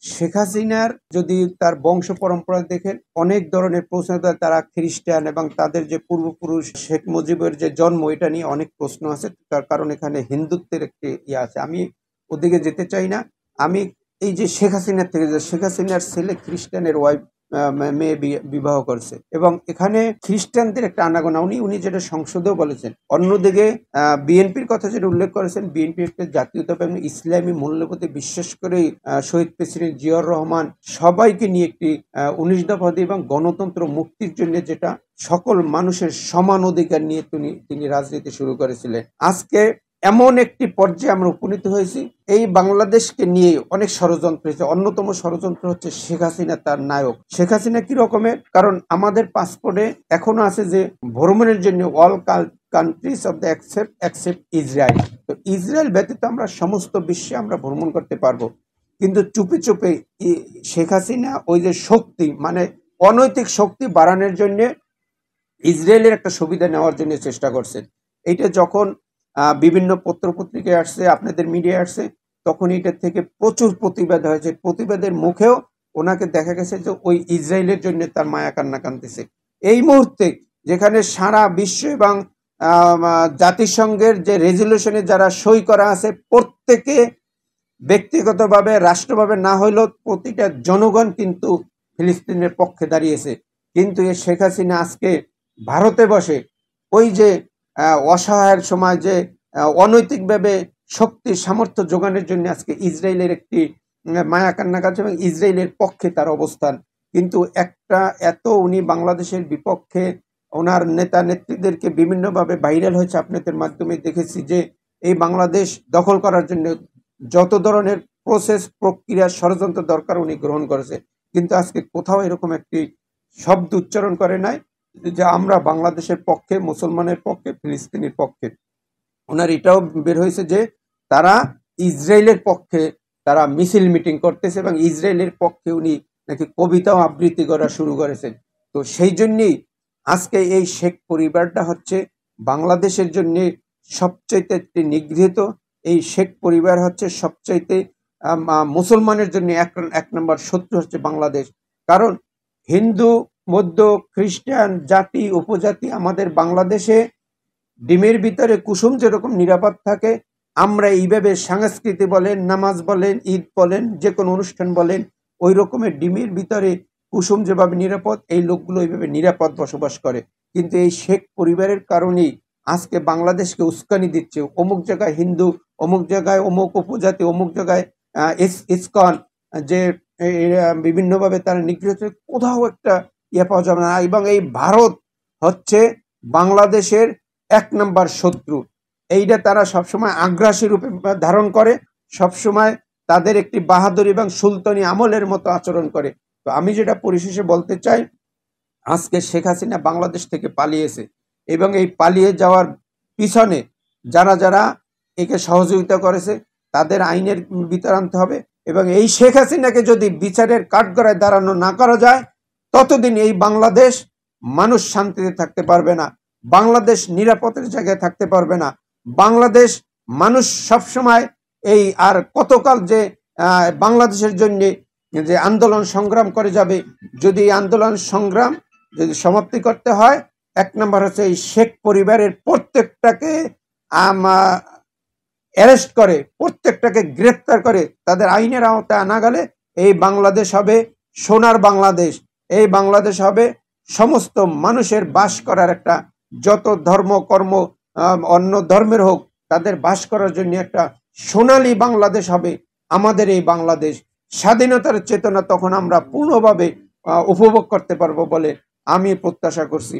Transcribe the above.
শেখ হাসিনার যদি তার বংশ পরম্পরা দেখেন অনেক ধরনের প্রশ্ন, তারা খ্রিস্টান এবং তাদের যে পূর্বপুরুষ শেখ মুজিবের যে জন্ম এটা নিয়ে অনেক প্রশ্ন আছে, তার কারণ এখানে হিন্দুত্বের একটি ইয়ে আছে। আমি ওদিকে যেতে চাই না। আমি এই যে শেখ হাসিনার থেকে যে শেখ হাসিনার ছেলে খ্রিস্টানের ওয়াইফ মেয়ে বিবাহ করছে এবং এখানে খ্রিস্টানদের একটা আনাগোনা, উনি যেটা সংসদেও বলেছেন। অন্যদিকে বিএনপির কথা যেটা উল্লেখ করেছেন, বিএনপি একটা জাতীয়তাবাদী এবং ইসলামী মূল্যবোধে বিশ্বাস করেই শহীদ প্রেসিডেন্ট জিয়াউর রহমান সবাইকে নিয়ে একটি 19 দফা এবং গণতন্ত্র মুক্তির জন্য যেটা সকল মানুষের সমান অধিকার নিয়ে তিনি রাজনীতি শুরু করেছিলেন। আজকে এমন একটি পর্যায়ে আমরা উপনীত হয়েছি, এই বাংলাদেশকে নিয়ে অনেক ষড়যন্ত্র হয়েছে। অন্যতম ষড়যন্ত্র হচ্ছে শেখ হাসিনা তার নায়ক। শেখ হাসিনা কি রকমের? কারণ আমাদের পাসপোর্টে এখনো আছে যে ভ্রমণের জন্য all countries of the accept Israel. তো ইসরায়েল ব্যতীত আমরা সমস্ত বিশ্বে আমরা ভ্রমণ করতে পারবো। কিন্তু চুপে চুপে শেখ হাসিনা ওই যে শক্তি, মানে অনৈতিক শক্তি বাড়ানোর জন্য ইসরায়েলের একটা সুবিধা নেওয়ার জন্য চেষ্টা করছেন। এইটা যখন বিভিন্ন পত্রপত্রিকায় আসছে, আপনাদের মিডিয়ায় আসছে, তখন এটার থেকে প্রচুর প্রতিবাদ হয়েছে। প্রতিবাদের মুখেও ওনাকে দেখা গেছে যে ওই ইসরায়েলের জন্য তার মায়া কান্না কাঁদতেছে। এই মুহূর্তে যেখানে সারা বিশ্ব এবং জাতিসংঘের যে রেজলিউশনে যারা সই করা আছে, প্রত্যেকে ব্যক্তিগতভাবে রাষ্ট্রভাবে না হইলেও প্রতিটা জনগণ কিন্তু ফিলিস্তিনের পক্ষে দাঁড়িয়েছে। কিন্তু এই শেখ হাসিনা আজকে ভারতে বসে ওই যে অসহায়ের সময় যে অনৈতিকভাবে শক্তি সামর্থ্য যোগানোর জন্য আজকে ইসরায়েলের একটি মায়া কান্না কাছে এবং ইসরায়েলের পক্ষে তার অবস্থান। কিন্তু একটা এত উনি বাংলাদেশের বিপক্ষে ওনার নেতা নেত্রীদেরকে বিভিন্নভাবে ভাইরাল হয়েছে, আপনাদের মাধ্যমে দেখেছি যে এই বাংলাদেশ দখল করার জন্য যত ধরনের প্রসেস প্রক্রিয়া ষড়যন্ত্র দরকার উনি গ্রহণ করেছে। কিন্তু আজকে কোথাও এরকম একটি শব্দ উচ্চারণ করে নাই যে আমরা বাংলাদেশের পক্ষে, মুসলমানের পক্ষে, ফিলিস্তিনের পক্ষে। ওনার এটাও বের হয়েছে যে তারা ইসরায়েলের পক্ষে তারা মিছিল মিটিং করতেছে এবং ইসরায়েলের পক্ষে উনি নাকি কবিতাও আবৃত্তি করা শুরু করেছেন। তো সেই জন্যই আজকে এই শেখ পরিবারটা হচ্ছে বাংলাদেশের জন্য সবচাইতে একটি নিগৃহীত। এই শেখ পরিবার হচ্ছে সবচাইতে মুসলমানের জন্য এক নম্বর শত্রু হচ্ছে বাংলাদেশ। কারণ হিন্দু, বৌদ্ধ, খ্রিস্টান, জাতি, উপজাতি আমাদের বাংলাদেশে ডিমের ভিতরে কুসুম যেরকম নিরাপদ থাকে, আমরা এইভাবে সংস্কৃতি বলেন, নামাজ বলেন, ঈদ বলেন, যে কোনো অনুষ্ঠান বলেন, ওই রকমের ডিমের ভিতরে কুসুম যেভাবে নিরাপদ, এই লোকগুলো এইভাবে নিরাপদ বসবাস করে। কিন্তু এই শেখ পরিবারের কারণেই আজকে বাংলাদেশকে উস্কানি দিচ্ছে। অমুক জায়গায় হিন্দু, অমুক জায়গায় অমুক উপজাতি, অমুক জায়গায় ইসকন, যে বিভিন্নভাবে তারা নিগৃহীত, কোথাও একটা ইয়ে পাওয়া যাবে না। এবং এই ভারত হচ্ছে বাংলাদেশের এক নম্বর শত্রু। এইটা তারা সবসময় আগ্রাসী রূপে ধারণ করে, সবসময় তাদের একটি বাহাদুরি এবং সুলতানি আমলের মতো আচরণ করে। তো আমি যেটা পরিশেষে বলতে চাই, আজকে শেখ হাসিনা বাংলাদেশ থেকে পালিয়েছে এবং এই পালিয়ে যাওয়ার পিছনে যারা যারা একে সহযোগিতা করেছে তাদের আইনের ভিতর আনতে হবে। এবং এই শেখ হাসিনাকে যদি বিচারের কাঠগড়ায় দাঁড়ানো না করা যায়, ততদিন এই বাংলাদেশ মানুষ শান্তিতে থাকতে পারবে না, বাংলাদেশ নিরাপদের জায়গায় থাকতে পারবে না। বাংলাদেশ মানুষ সবসময় এই আর কতকাল যে বাংলাদেশের জন্য যে আন্দোলন সংগ্রাম করে যাবে, যদি এই আন্দোলন সংগ্রাম যদি সমাপ্তি করতে হয়, এক নম্বর হচ্ছে এই শেখ পরিবারের প্রত্যেকটাকে অ্যারেস্ট করে, প্রত্যেকটাকে গ্রেফতার করে তাদের আইনের আওতায় আনা গেলে এই বাংলাদেশ হবে সোনার বাংলাদেশ। এই বাংলাদেশ হবে সমস্ত মানুষের বাস করার একটা, যত ধর্ম কর্ম অন্য ধর্মের হোক, তাদের বাস করার জন্য একটা সোনালী বাংলাদেশ হবে আমাদের এই বাংলাদেশ। স্বাধীনতার চেতনা তখন আমরা পূর্ণভাবে উপভোগ করতে পারবো বলে আমি প্রত্যাশা করছি।